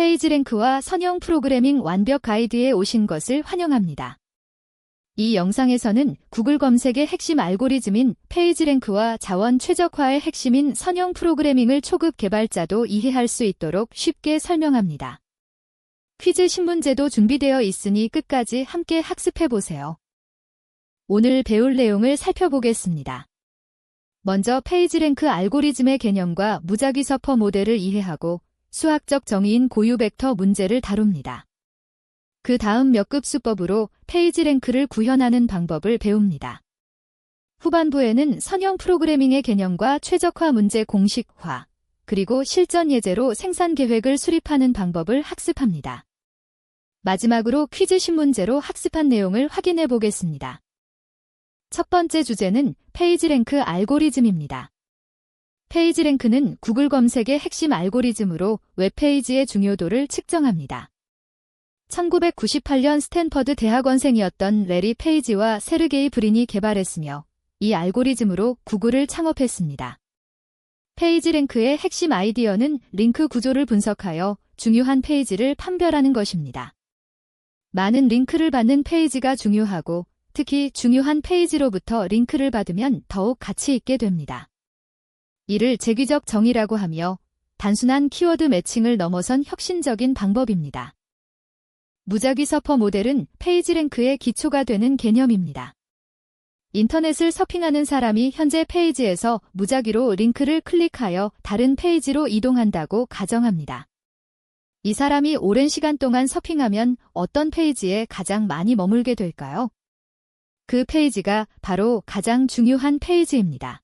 페이지 랭크와 선형 프로그래밍 완벽 가이드에 오신 것을 환영합니다. 이 영상에서는 구글 검색의 핵심 알고리즘인 페이지 랭크와 자원 최적화의 핵심인 선형 프로그래밍을 초급 개발자도 이해할 수 있도록 쉽게 설명합니다. 퀴즈 신문제도 준비되어 있으니 끝까지 함께 학습해보세요. 오늘 배울 내용을 살펴보겠습니다. 먼저 페이지 랭크 알고리즘의 개념과 무작위 서퍼 모델을 이해하고 수학적 정의인 고유 벡터 문제를 다룹니다. 그 다음 몇 급 수법으로 페이지 랭크를 구현하는 방법을 배웁니다. 후반부에는 선형 프로그래밍의 개념과 최적화 문제 공식화, 그리고 실전 예제로 생산 계획을 수립하는 방법을 학습합니다. 마지막으로 퀴즈 신문제로 학습한 내용을 확인해 보겠습니다. 첫 번째 주제는 페이지 랭크 알고리즘입니다. 페이지 랭크는 구글 검색의 핵심 알고리즘으로 웹페이지의 중요도를 측정합니다. 1998년 스탠퍼드 대학원생이었던 레리 페이지와 세르게이 브린이 개발했으며 이 알고리즘으로 구글을 창업했습니다. 페이지 랭크의 핵심 아이디어는 링크 구조를 분석하여 중요한 페이지를 판별하는 것입니다. 많은 링크를 받는 페이지가 중요하고 특히 중요한 페이지로부터 링크를 받으면 더욱 가치 있게 됩니다. 이를 재규적 정의라고 하며 단순한 키워드 매칭을 넘어선 혁신적인 방법입니다. 무작위 서퍼 모델은 페이지 랭크의 기초가 되는 개념입니다. 인터넷을 서핑하는 사람이 현재 페이지에서 무작위로 링크를 클릭하여 다른 페이지로 이동한다고 가정합니다. 이 사람이 오랜 시간 동안 서핑하면 어떤 페이지에 가장 많이 머물게 될까요? 그 페이지가 바로 가장 중요한 페이지입니다.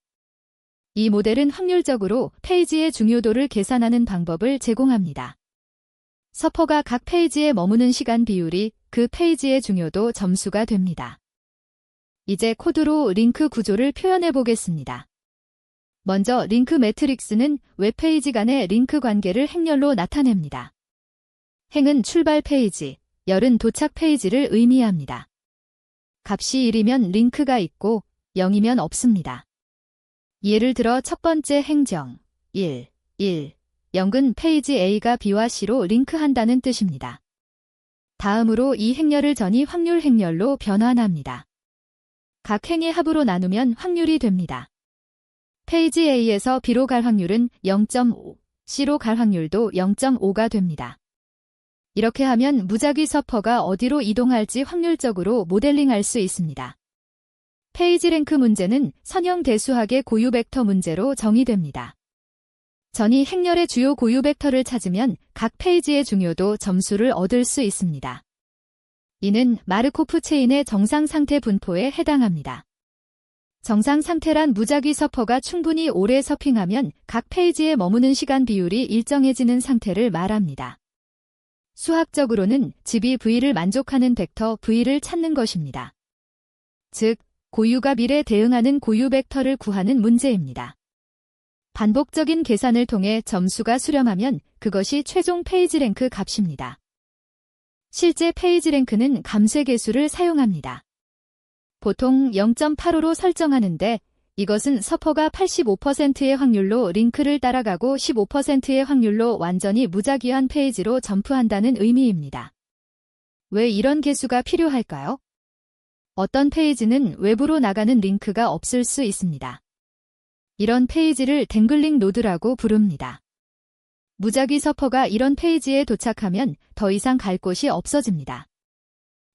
이 모델은 확률적으로 페이지의 중요도를 계산하는 방법을 제공합니다. 서퍼가 각 페이지에 머무는 시간 비율이 그 페이지의 중요도 점수가 됩니다. 이제 코드로 링크 구조를 표현해 보겠습니다. 먼저 링크 매트릭스는 웹페이지 간의 링크 관계를 행렬로 나타냅니다. 행은 출발 페이지, 열은 도착 페이지를 의미합니다. 값이 1이면 링크가 있고 0이면 없습니다. 예를 들어 첫 번째 행정 1, 0은 페이지 A가 B와 C로 링크한다는 뜻입니다. 다음으로 이 행렬을 전이 확률 행렬로 변환합니다. 각 행의 합으로 나누면 확률이 됩니다. 페이지 A에서 B로 갈 확률은 0.5, C로 갈 확률도 0.5가 됩니다. 이렇게 하면 무작위 서퍼가 어디로 이동할지 확률적으로 모델링할 수 있습니다. 페이지 랭크 문제는 선형 대수학의 고유 벡터 문제로 정의됩니다. 전이 행렬의 주요 고유 벡터를 찾으면 각 페이지의 중요도 점수를 얻을 수 있습니다. 이는 마르코프 체인의 정상 상태 분포에 해당합니다. 정상 상태란 무작위 서퍼가 충분히 오래 서핑하면 각 페이지에 머무는 시간 비율이 일정해지는 상태를 말합니다. 수학적으로는 집이 V를 만족하는 벡터 V를 찾는 것입니다. 즉, 고유가 밀에 대응하는 고유 벡터를 구하는 문제입니다. 반복적인 계산을 통해 점수가 수렴하면 그것이 최종 페이지 랭크 값입니다. 실제 페이지 랭크는 감쇄 계수를 사용합니다. 보통 0.85로 설정하는데 이것은 서퍼가 85%의 확률로 링크를 따라가고 15%의 확률로 완전히 무작위한 페이지로 점프한다는 의미입니다. 왜 이런 계수가 필요할까요? 어떤 페이지는 외부로 나가는 링크가 없을 수 있습니다. 이런 페이지를 댕글링 노드라고 부릅니다. 무작위 서퍼가 이런 페이지에 도착하면 더 이상 갈 곳이 없어집니다.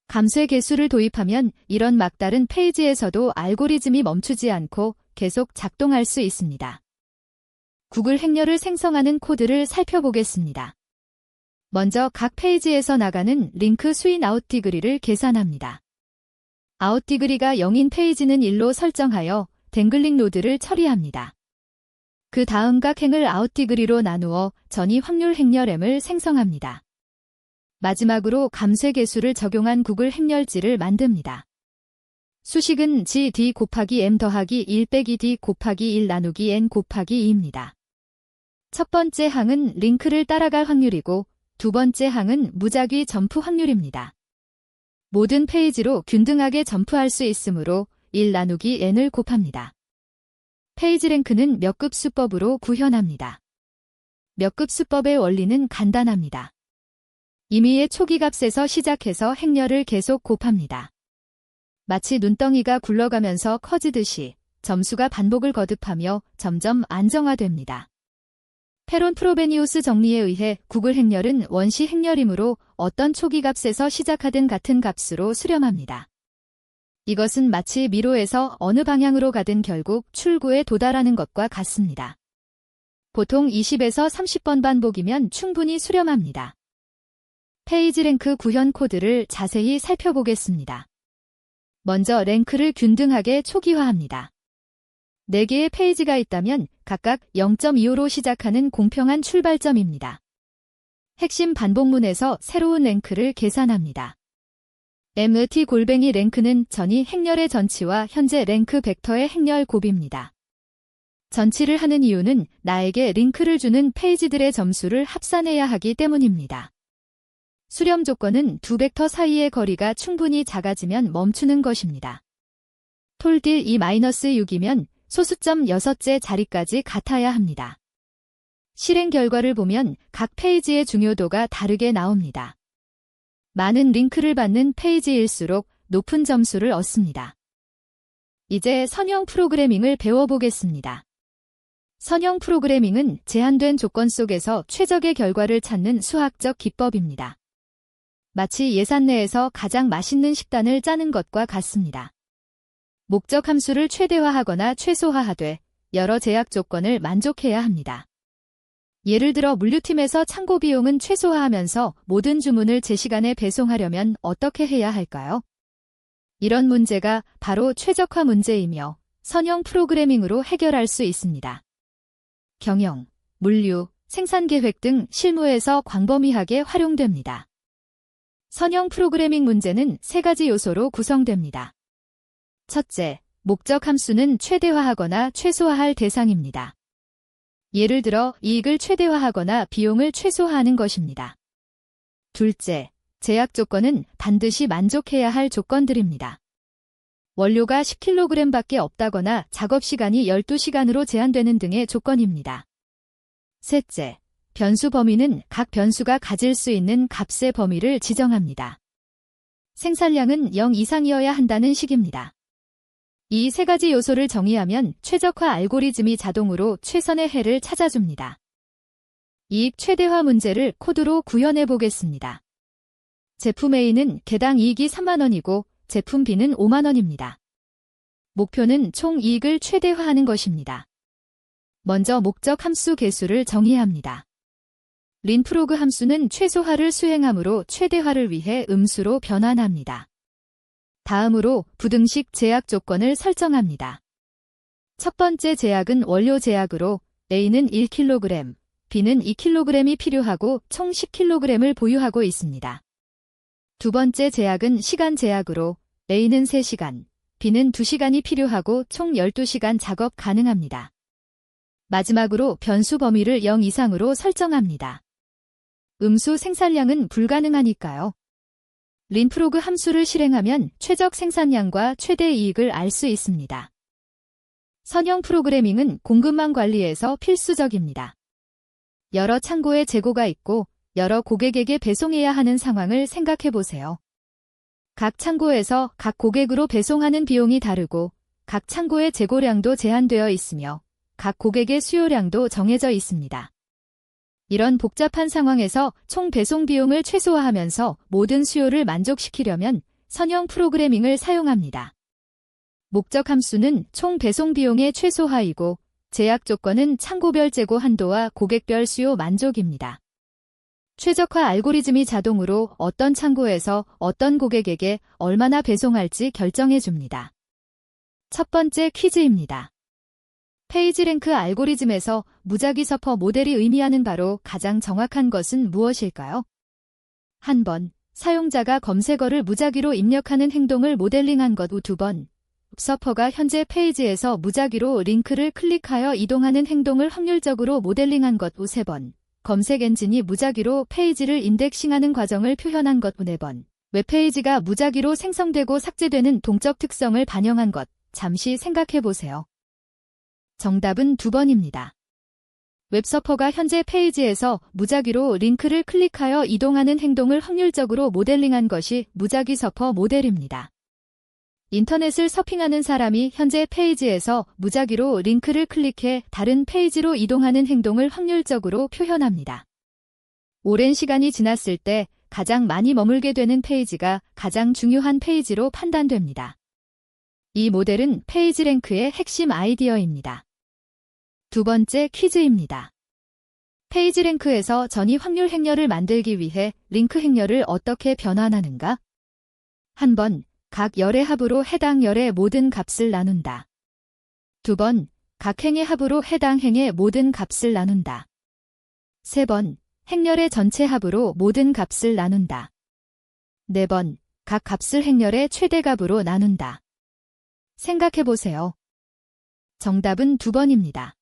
감쇄 계수를 도입하면 이런 막다른 페이지에서도 알고리즘이 멈추지 않고 계속 작동할 수 있습니다. 구글 행렬을 생성하는 코드를 살펴보겠습니다. 먼저 각 페이지에서 나가는 링크 수인 아웃 디그리를 계산합니다. 아웃 디그리가 0인 페이지는 1로 설정하여 댕글링 노드를 처리합니다. 그 다음 각 행을 아웃 디그리로 나누어 전이 확률 행렬 M을 생성합니다. 마지막으로 감쇄 계수를 적용한 구글 행렬지를 만듭니다. 수식은 G D 곱하기 M 더하기 1 빼기 D 곱하기 1 나누기 N 곱하기 2입니다. 첫 번째 항은 링크를 따라갈 확률이고 두 번째 항은 무작위 점프 확률입니다. 모든 페이지로 균등하게 점프할 수 있으므로 1 나누기 N을 곱합니다. 페이지 랭크는 몇 급 수법으로 구현합니다. 몇 급 수법의 원리는 간단합니다. 임의의 초기값에서 시작해서 행렬을 계속 곱합니다. 마치 눈덩이가 굴러가면서 커지듯이 점수가 반복을 거듭하며 점점 안정화됩니다. 페론 프로베니우스 정리에 의해 구글 행렬은 원시 행렬이므로 어떤 초기값에서 시작하든 같은 값으로 수렴합니다. 이것은 마치 미로에서 어느 방향으로 가든 결국 출구에 도달하는 것과 같습니다. 보통 20에서 30번 반복이면 충분히 수렴합니다. 페이지랭크 구현 코드를 자세히 살펴보겠습니다. 먼저 랭크를 균등하게 초기화합니다. 4개의 페이지가 있다면 각각 0.25로 시작하는 공평한 출발점입니다. 핵심 반복문에서 새로운 랭크를 계산합니다. mt-랭크는 전이 행렬의 전치와 현재 랭크 벡터의 행렬 곱입니다. 전치를 하는 이유는 나에게 링크를 주는 페이지들의 점수를 합산해야 하기 때문입니다. 수렴 조건은 두 벡터 사이의 거리가 충분히 작아지면 멈추는 것입니다. 톨딜 2-6이면 소수점 6째 자리까지 같아야 합니다. 실행 결과를 보면 각 페이지의 중요도가 다르게 나옵니다. 많은 링크를 받는 페이지일수록 높은 점수를 얻습니다. 이제 선형 프로그래밍을 배워보겠습니다. 선형 프로그래밍은 제한된 조건 속에서 최적의 결과를 찾는 수학적 기법입니다. 마치 예산 내에서 가장 맛있는 식단을 짜는 것과 같습니다. 목적 함수를 최대화하거나 최소화하되 여러 제약 조건을 만족해야 합니다. 예를 들어 물류팀에서 창고 비용은 최소화하면서 모든 주문을 제 시간에 배송하려면 어떻게 해야 할까요? 이런 문제가 바로 최적화 문제이며 선형 프로그래밍으로 해결할 수 있습니다. 경영, 물류, 생산계획 등 실무에서 광범위하게 활용됩니다. 선형 프로그래밍 문제는 3가지 요소로 구성됩니다. 첫째, 목적 함수는 최대화하거나 최소화할 대상입니다. 예를 들어 이익을 최대화하거나 비용을 최소화하는 것입니다. 둘째, 제약 조건은 반드시 만족해야 할 조건들입니다. 원료가 10kg밖에 없다거나 작업시간이 12시간으로 제한되는 등의 조건입니다. 셋째, 변수 범위는 각 변수가 가질 수 있는 값의 범위를 지정합니다. 생산량은 0 이상이어야 한다는 식입니다. 이 3가지 요소를 정의하면 최적화 알고리즘이 자동으로 최선의 해를 찾아줍니다. 이익 최대화 문제를 코드로 구현해 보겠습니다. 제품 A는 개당 이익이 3만원이고 제품 B는 5만원입니다. 목표는 총 이익을 최대화하는 것입니다. 먼저 목적 함수 개수를 정의합니다. 린프로그 함수는 최소화를 수행하므로 최대화를 위해 음수로 변환합니다. 다음으로 부등식 제약 조건을 설정합니다. 첫 번째 제약은 원료 제약으로 A는 1kg, B는 2kg이 필요하고 총 10kg을 보유하고 있습니다. 두 번째 제약은 시간 제약으로 A는 3시간, B는 2시간이 필요하고 총 12시간 작업 가능합니다. 마지막으로 변수 범위를 0 이상으로 설정합니다. 음수 생산량은 불가능하니까요. 린프로그 함수를 실행하면 최적 생산량과 최대 이익을 알 수 있습니다. 선형 프로그래밍은 공급망 관리에서 필수적입니다. 여러 창고에 재고가 있고 여러 고객에게 배송해야 하는 상황을 생각해 보세요. 각 창고에서 각 고객으로 배송하는 비용이 다르고 각 창고의 재고량도 제한되어 있으며 각 고객의 수요량도 정해져 있습니다. 이런 복잡한 상황에서 총 배송 비용을 최소화하면서 모든 수요를 만족시키려면 선형 프로그래밍을 사용합니다. 목적 함수는 총 배송 비용의 최소화이고 제약 조건은 창고별 재고 한도와 고객별 수요 만족입니다. 최적화 알고리즘이 자동으로 어떤 창고에서 어떤 고객에게 얼마나 배송할지 결정해 줍니다. 첫 번째 퀴즈입니다. 페이지랭크 알고리즘에서 무작위 서퍼 모델이 의미하는 바로 가장 정확한 것은 무엇일까요? 한 번, 사용자가 검색어를 무작위로 입력하는 행동을 모델링한 것. 2번, 서퍼가 현재 페이지에서 무작위로 링크를 클릭하여 이동하는 행동을 확률적으로 모델링한 것. 3번, 검색 엔진이 무작위로 페이지를 인덱싱하는 과정을 표현한 것. 4번, 웹페이지가 무작위로 생성되고 삭제되는 동적 특성을 반영한 것. 잠시 생각해 보세요. 정답은 2번입니다. 웹서퍼가 현재 페이지에서 무작위로 링크를 클릭하여 이동하는 행동을 확률적으로 모델링한 것이 무작위 서퍼 모델입니다. 인터넷을 서핑하는 사람이 현재 페이지에서 무작위로 링크를 클릭해 다른 페이지로 이동하는 행동을 확률적으로 표현합니다. 오랜 시간이 지났을 때 가장 많이 머물게 되는 페이지가 가장 중요한 페이지로 판단됩니다. 이 모델은 페이지랭크의 핵심 아이디어입니다. 두 번째 퀴즈입니다. 페이지랭크에서 전위 확률 행렬을 만들기 위해 링크 행렬을 어떻게 변환하는가? 한 번, 각 열의 합으로 해당 열의 모든 값을 나눈다. 두 번, 각 행의 합으로 해당 행의 모든 값을 나눈다. 세 번, 행렬의 전체 합으로 모든 값을 나눈다. 네 번, 각 값을 행렬의 최대값으로 나눈다. 생각해보세요. 정답은 2번입니다.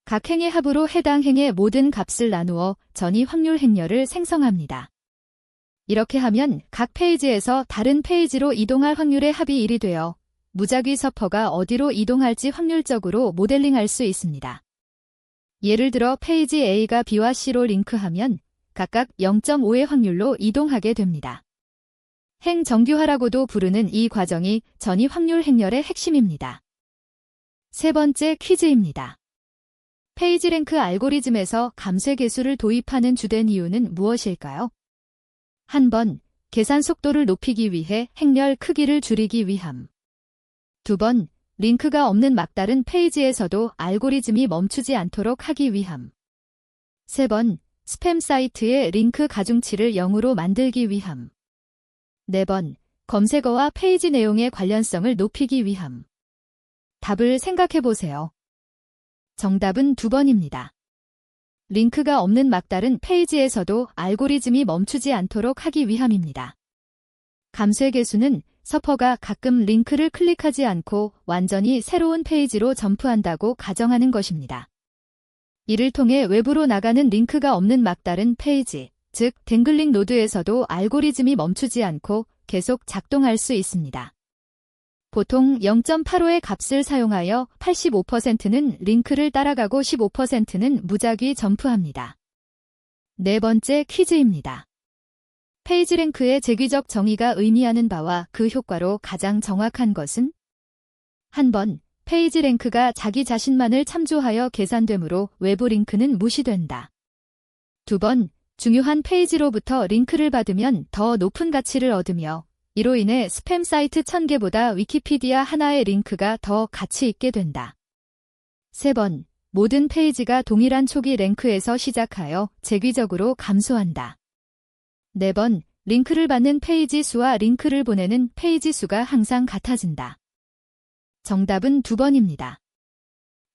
각 행의 합으로 해당 행의 모든 값을 나누어 전위 확률 행렬을 생성합니다. 이렇게 하면 각 페이지에서 다른 페이지로 이동할 확률의 합이 1이 되어 무작위 서퍼가 어디로 이동할지 확률적으로 모델링할 수 있습니다. 예를 들어 페이지 A가 B와 C로 링크하면 각각 0.5의 확률로 이동하게 됩니다. 행 정규화라고도 부르는 이 과정이 전위 확률 행렬의 핵심입니다. 세 번째 퀴즈입니다. 페이지랭크 알고리즘에서 감쇄계수를 도입하는 주된 이유는 무엇일까요? 한 번, 계산 속도를 높이기 위해 행렬 크기를 줄이기 위함. 두 번, 링크가 없는 막다른 페이지에서도 알고리즘이 멈추지 않도록 하기 위함. 세 번, 스팸 사이트의 링크 가중치를 0으로 만들기 위함. 네 번, 검색어와 페이지 내용의 관련성을 높이기 위함. 답을 생각해보세요. 정답은 2번입니다. 링크가 없는 막다른 페이지에서도 알고리즘이 멈추지 않도록 하기 위함입니다. 감쇄계수는 서퍼가 가끔 링크를 클릭하지 않고 완전히 새로운 페이지로 점프한다고 가정하는 것입니다. 이를 통해 외부로 나가는 링크가 없는 막다른 페이지, 즉 댕글링 노드에서도 알고리즘이 멈추지 않고 계속 작동할 수 있습니다. 보통 0.85의 값을 사용하여 85%는 링크를 따라가고 15%는 무작위 점프합니다. 네 번째 퀴즈입니다. 페이지랭크의 재규적 정의가 의미하는 바와 그 효과로 가장 정확한 것은? 한 번, 페이지랭크가 자기 자신만을 참조하여 계산되므로 외부 링크는 무시된다. 두 번, 중요한 페이지로부터 링크를 받으면 더 높은 가치를 얻으며 이로 인해 스팸 사이트 1000개보다 위키피디아 하나의 링크가 더 가치 있게 된다. 세 번, 모든 페이지가 동일한 초기 랭크에서 시작하여 재규적으로 감소한다. 네 번, 링크를 받는 페이지 수와 링크를 보내는 페이지 수가 항상 같아진다. 정답은 2번입니다.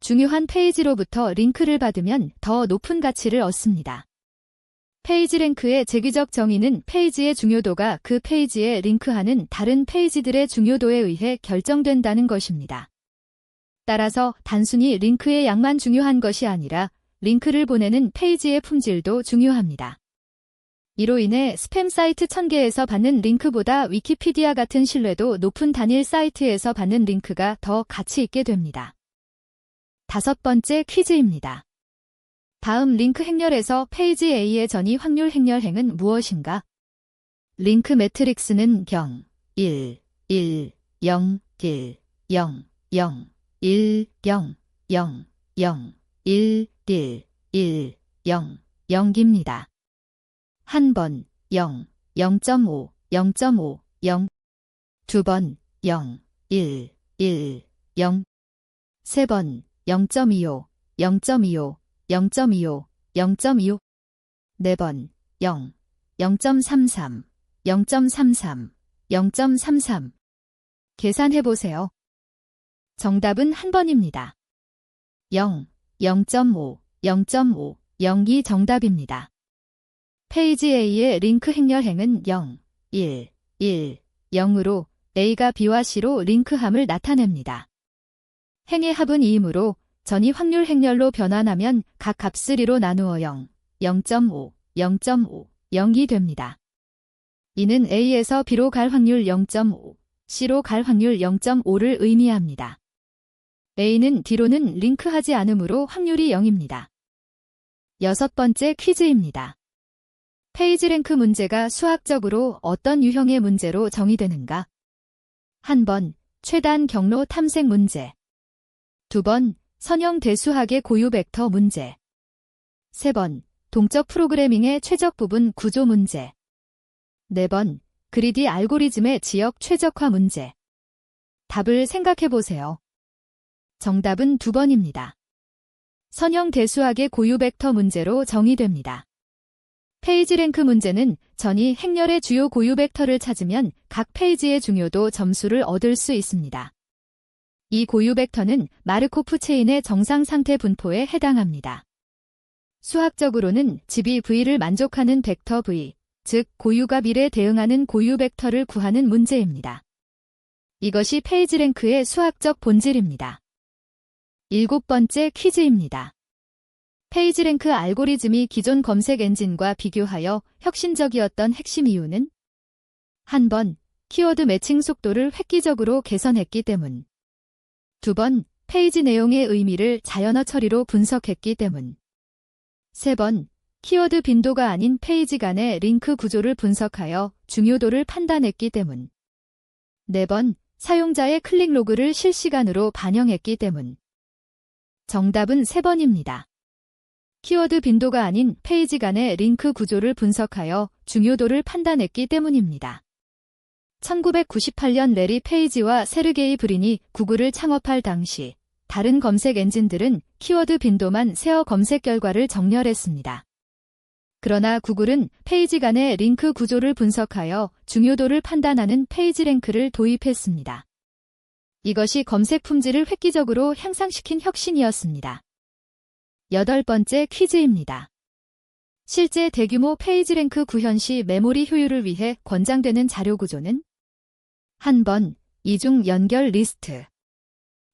중요한 페이지로부터 링크를 받으면 더 높은 가치를 얻습니다. 페이지랭크의 재규적 정의는 페이지의 중요도가 그 페이지에 링크하는 다른 페이지들의 중요도에 의해 결정된다는 것입니다. 따라서 단순히 링크의 양만 중요한 것이 아니라 링크를 보내는 페이지의 품질도 중요합니다. 이로 인해 스팸 사이트 1000개에서 받는 링크보다 위키피디아 같은 신뢰도 높은 단일 사이트에서 받는 링크가 더 가치 있게 됩니다. 다섯 번째 퀴즈입니다. 다음 링크 행렬에서 페이지 A의 전위 확률 행렬행은 무엇인가? 링크 매트릭스는 0, 1, 1, 0, 1, 0, 0, 1, 0, 0, 0, 1, 1, 1, 0, 0입니다. 한 번 0, 0.5, 0.5, 0. 두 번 0, 1, 1, 0. 세 번 0.25, 0.25, 0.25, 0.25. 네 번 0, 0.33, 0.33, 0.33. 계산해보세요. 정답은 한 번입니다. 0, 0.5, 0.5, 0이 정답입니다. 페이지 A의 링크 행렬행은 0, 1, 1, 0으로 A가 B와 C로 링크함을 나타냅니다. 행의 합은 2이므로 전위 확률 행렬로 변환하면 각 값을 2로 나누어 0, 0.5, 0.5, 0이 됩니다. 이는 A에서 B로 갈 확률 0.5, C로 갈 확률 0.5를 의미합니다. A는 D로는 링크하지 않으므로 확률이 0입니다. 6번째 퀴즈입니다. 페이지 랭크 문제가 수학적으로 어떤 유형의 문제로 정의되는가? 1번, 최단 경로 탐색 문제. 2번, 선형 대수학의 고유 벡터 문제. 3번, 동적 프로그래밍의 최적 부분 구조 문제. 4번, 그리디 알고리즘의 지역 최적화 문제. 답을 생각해보세요. 정답은 2번입니다. 선형 대수학의 고유 벡터 문제로 정의됩니다. 페이지 랭크 문제는 전이 행렬의 주요 고유 벡터를 찾으면 각 페이지의 중요도 점수를 얻을 수 있습니다. 이 고유 벡터는 마르코프 체인의 정상 상태 분포에 해당합니다. 수학적으로는 집이 V를 만족하는 벡터 V, 즉 고유값 1에 대응하는 고유 벡터를 구하는 문제입니다. 이것이 페이지 랭크의 수학적 본질입니다. 7번째 퀴즈입니다. 페이지 랭크 알고리즘이 기존 검색 엔진과 비교하여 혁신적이었던 핵심 이유는 1번, 키워드 매칭 속도를 획기적으로 개선했기 때문. 2번, 페이지 내용의 의미를 자연어 처리로 분석했기 때문. 3번, 키워드 빈도가 아닌 페이지 간의 링크 구조를 분석하여 중요도를 판단했기 때문. 4번, 사용자의 클릭 로그를 실시간으로 반영했기 때문. 정답은 3번입니다. 키워드 빈도가 아닌 페이지 간의 링크 구조를 분석하여 중요도를 판단했기 때문입니다. 1998년 레리 페이지와 세르게이 브린이 구글을 창업할 당시 다른 검색 엔진들은 키워드 빈도만 세어 검색 결과를 정렬했습니다. 그러나 구글은 페이지 간의 링크 구조를 분석하여 중요도를 판단하는 페이지 랭크를 도입했습니다. 이것이 검색 품질을 획기적으로 향상시킨 혁신이었습니다. 8번째 퀴즈입니다. 실제 대규모 페이지 랭크 구현 시 메모리 효율을 위해 권장되는 자료 구조는 1번, 이중 연결 리스트.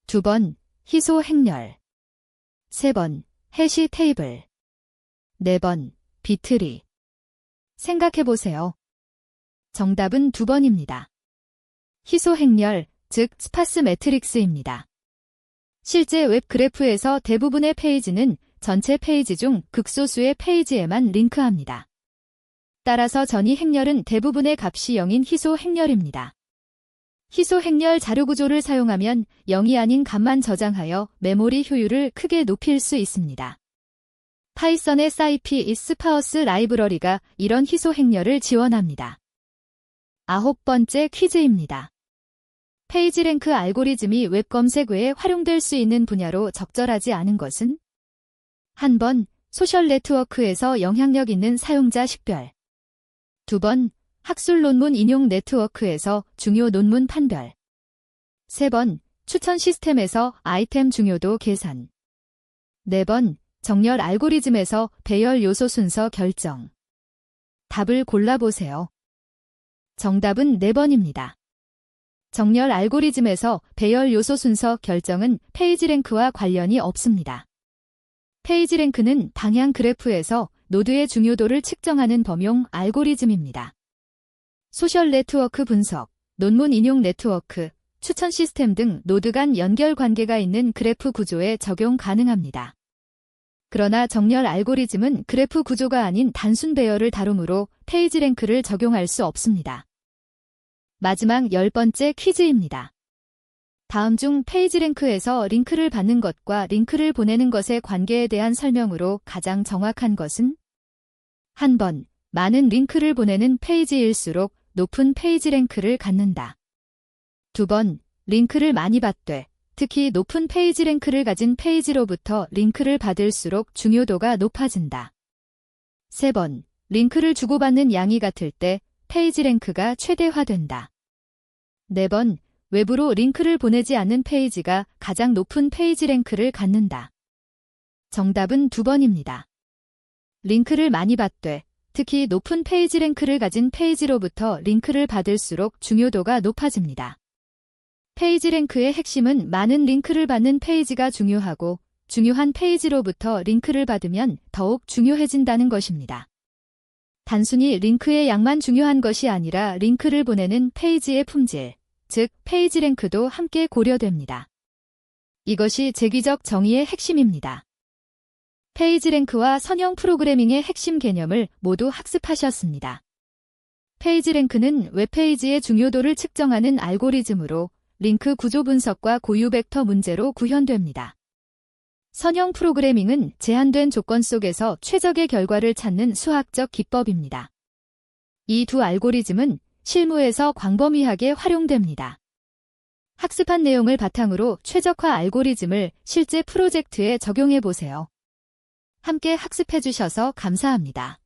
2번, 희소 행렬. 3번, 해시 테이블. 4번, 비트리. 생각해보세요. 정답은 2번입니다. 희소 행렬, 즉 스파스 매트릭스입니다. 실제 웹 그래프에서 대부분의 페이지는 전체 페이지 중 극소수의 페이지에만 링크합니다. 따라서 전이 행렬은 대부분의 값이 0인 희소 행렬입니다. 희소 행렬 자료 구조를 사용하면 0이 아닌 값만 저장하여 메모리 효율을 크게 높일 수 있습니다. 파이썬의 scipy 스파우스 라이브러리가 이런 희소 행렬을 지원합니다. 9번째 퀴즈입니다. 페이지 랭크 알고리즘이 웹 검색 외에 활용될 수 있는 분야로 적절하지 않은 것은 1번, 소셜 네트워크에서 영향력 있는 사용자 식별. 2번, 학술 논문 인용 네트워크에서 중요 논문 판별. 3번, 추천 시스템에서 아이템 중요도 계산. 4번, 정렬 알고리즘에서 배열 요소 순서 결정. 답을 골라보세요. 정답은 4번입니다. 정렬 알고리즘에서 배열 요소 순서 결정은 페이지 랭크와 관련이 없습니다. 페이지 랭크는 방향 그래프에서 노드의 중요도를 측정하는 범용 알고리즘입니다. 소셜 네트워크 분석, 논문 인용 네트워크, 추천 시스템 등 노드 간 연결 관계가 있는 그래프 구조에 적용 가능합니다. 그러나 정렬 알고리즘은 그래프 구조가 아닌 단순 배열을 다루므로 페이지 랭크를 적용할 수 없습니다. 마지막 10번째 퀴즈입니다. 다음 중 페이지 랭크에서 링크를 받는 것과 링크를 보내는 것의 관계에 대한 설명으로 가장 정확한 것은 1번, 많은 링크를 보내는 페이지일수록 높은 페이지 랭크를 갖는다. 2번, 링크를 많이 받되 특히 높은 페이지 랭크를 가진 페이지로부터 링크를 받을수록 중요도가 높아진다. 3번, 링크를 주고받는 양이 같을 때 페이지 랭크가 최대화된다. 4번, 외부로 링크를 보내지 않는 페이지가 가장 높은 페이지 랭크를 갖는다. 정답은 2번입니다. 링크를 많이 받되 특히 높은 페이지 랭크를 가진 페이지로부터 링크를 받을수록 중요도가 높아집니다. 페이지 랭크의 핵심은 많은 링크를 받는 페이지가 중요하고 중요한 페이지로부터 링크를 받으면 더욱 중요해진다는 것입니다. 단순히 링크의 양만 중요한 것이 아니라 링크를 보내는 페이지의 품질, 즉 페이지 랭크도 함께 고려됩니다. 이것이 재기적 정의의 핵심입니다. 페이지랭크와 선형 프로그래밍의 핵심 개념을 모두 학습하셨습니다. 페이지랭크는 웹페이지의 중요도를 측정하는 알고리즘으로 링크 구조 분석과 고유 벡터 문제로 구현됩니다. 선형 프로그래밍은 제한된 조건 속에서 최적의 결과를 찾는 수학적 기법입니다. 이 두 알고리즘은 실무에서 광범위하게 활용됩니다. 학습한 내용을 바탕으로 최적화 알고리즘을 실제 프로젝트에 적용해 보세요. 함께 학습해 주셔서 감사합니다.